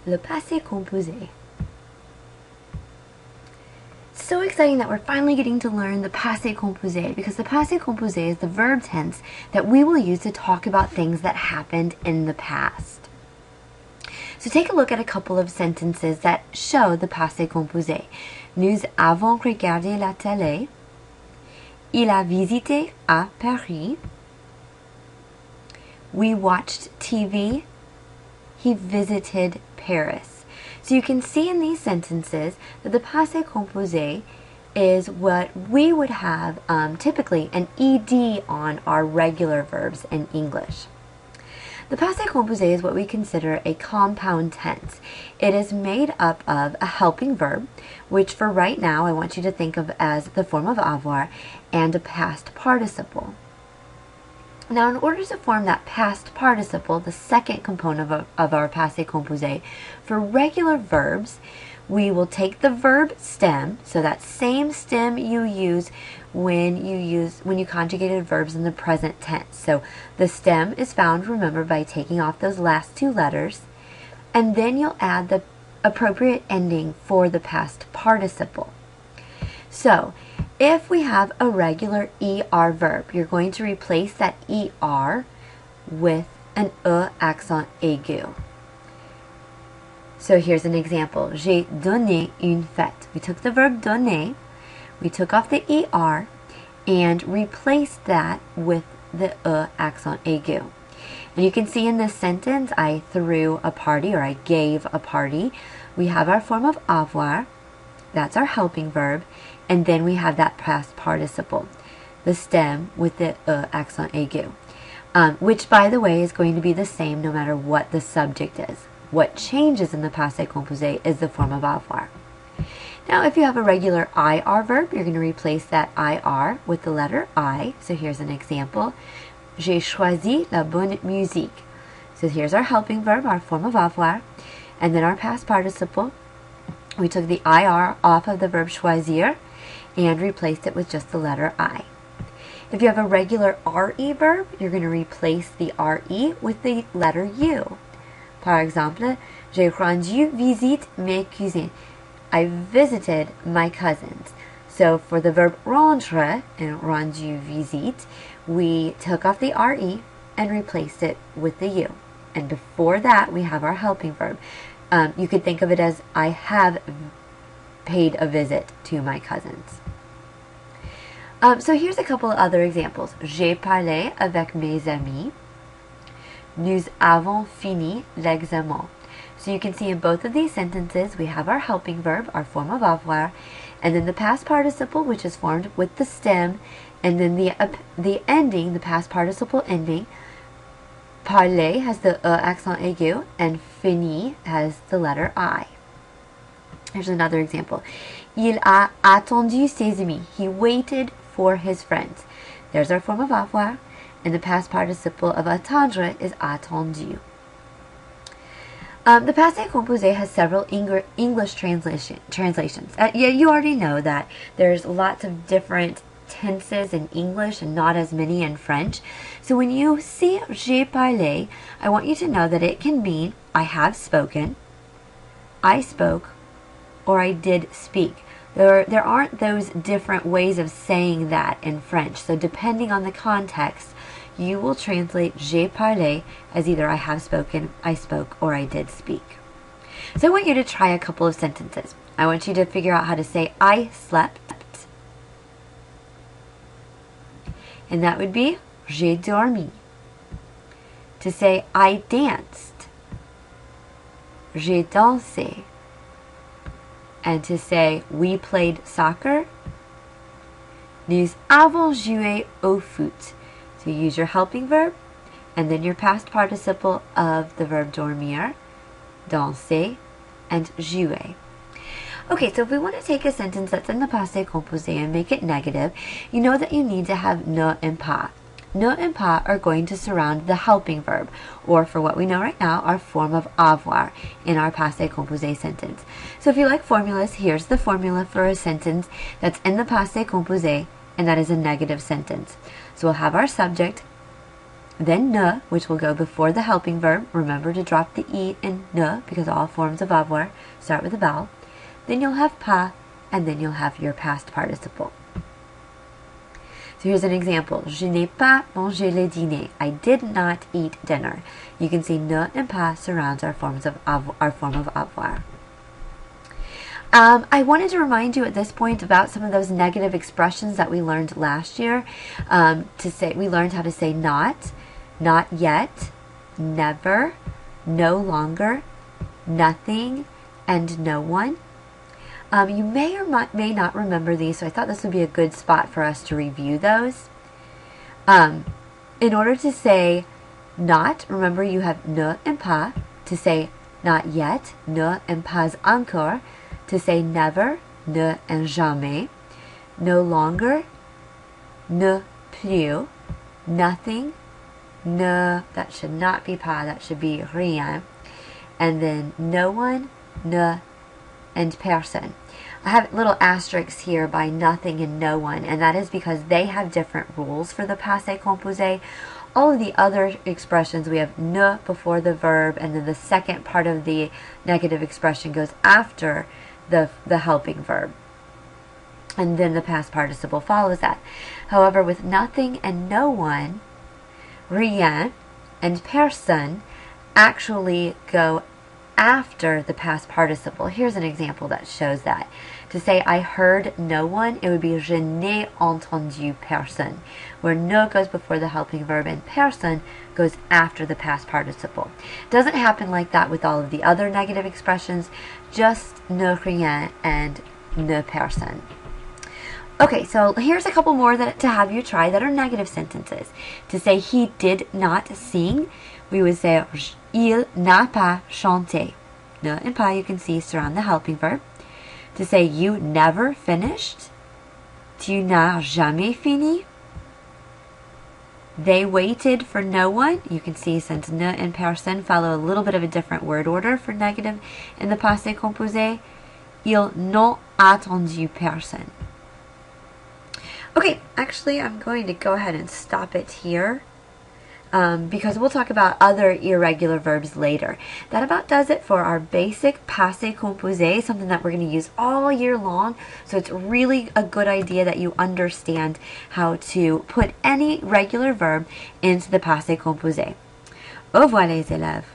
le passé composé. So exciting that we're finally getting to learn the passé composé, because the passé composé is the verb tense that we will use to talk about things that happened in the past. So take a look at a couple of sentences that show the passé composé. Nous avons regardé la télé. Il a visité à Paris. We watched TV. He visited Paris. So you can see in these sentences that the passé composé is what we would have typically an ed on our regular verbs in English. The passé composé is what we consider a compound tense. It is made up of a helping verb, which for right now I want you to think of as the form of avoir, and a past participle. Now, in order to form that past participle, the second component of our passé composé, for regular verbs, we will take the verb stem, so that same stem you use when you conjugated verbs in the present tense. So the stem is found, remember, by taking off those last two letters, and then you'll add the appropriate ending for the past participle. So if we have a regular ER verb, you're going to replace that ER with an E accent aigu. So here's an example. J'ai donné une fête. We took the verb donner, we took off the ER, and replaced that with the E accent aigu. And you can see in this sentence, I threw a party, or I gave a party. We have our form of avoir, that's our helping verb, and then we have that past participle, the stem with the accent aigu, which, by the way, is going to be the same no matter what the subject is. What changes in the passé composé is the form of avoir. Now, if you have a regular IR verb, you're going to replace that IR with the letter I. So here's an example. J'ai choisi la bonne musique. So here's our helping verb, our form of avoir, and then our past participle. We took the IR off of the verb choisir and replaced it with just the letter I. If you have a regular RE verb, you're going to replace the RE with the letter U. Par exemple, j'ai rendu visite mes cousins. I visited my cousins. So for the verb rendre and rendu visite, we took off the RE and replaced it with the U. And before that, we have our helping verb. You could think of it as I have paid a visit to my cousins. So here's a couple of other examples. J'ai parlé avec mes amis. Nous avons fini l'examen. So you can see in both of these sentences we have our helping verb, our form of avoir, and then the past participle, which is formed with the stem, and then the ending, the past participle ending. Parler has the E accent aigu, and fini has the letter I. Here's another example. Il a attendu ses amis. He waited for his friends. There's our form of avoir, and the past participle of attendre is attendu. The passé composé has several English translations. Yeah, you already know that there's lots of different tenses in English and not as many in French. So when you see j'ai parlé, I want you to know that it can mean I have spoken, I spoke, or I did speak. There aren't those different ways of saying that in French. So depending on the context, you will translate j'ai parlé as either I have spoken, I spoke, or I did speak. So I want you to try a couple of sentences. I want you to figure out how to say I slept. And that would be j'ai dormi. To say I danced, j'ai dansé. And to say we played soccer, nous avons joué au foot. So you use your helping verb and then your past participle of the verb dormir, danser, and jouer. Okay, so if we want to take a sentence that's in the passé composé and make it negative, you know that you need to have ne and pas. Ne and pas are going to surround the helping verb, or for what we know right now, our form of avoir in our passé composé sentence. So if you like formulas, here's the formula for a sentence that's in the passé composé, and that is a negative sentence. So we'll have our subject, then ne, which will go before the helping verb. Remember to drop the E in ne because all forms of avoir start with a vowel. Then you'll have pas, and then you'll have your past participle. So here's an example. Je n'ai pas mangé le dîner. I did not eat dinner. You can see ne and pas surrounds our form of avoir. I wanted to remind you at this point about some of those negative expressions that we learned last year. We learned how to say not yet, never, no longer, nothing, and no one. You may or may not remember these, so I thought this would be a good spot for us to review those. In order to say not, remember you have ne and pas. To say not yet, ne and pas encore. To say never, ne and jamais. No longer, ne plus. Nothing, ne, that should not be pas, that should be rien. And then no one, ne, and personne. I have little asterisks here by nothing and no one, and that is because they have different rules for the passé composé. All of the other expressions, we have ne before the verb, and then the second part of the negative expression goes after the helping verb. And then the past participle follows that. However, with nothing and no one, rien and personne actually go after the past participle. Here's an example that shows that. To say I heard no one, it would be je n'ai entendu personne, where ne goes before the helping verb and personne goes after the past participle. Doesn't happen like that with all of the other negative expressions, just ne rien and ne personne. Okay, so here's a couple more to have you try that are negative sentences. To say he did not sing, we would say il n'a pas chanté. Ne and pas, you can see, surround the helping verb. To say you never finished, tu n'as jamais fini. They waited for no one. You can see since ne and personne follow a little bit of a different word order for negative in the passé composé. Ils n'ont attendu personne. Okay, actually I'm going to go ahead and stop it here because we'll talk about other irregular verbs later. That about does it for our basic passé composé, something that we're going to use all year long. So it's really a good idea that you understand how to put any regular verb into the passé composé. Au revoir les élèves.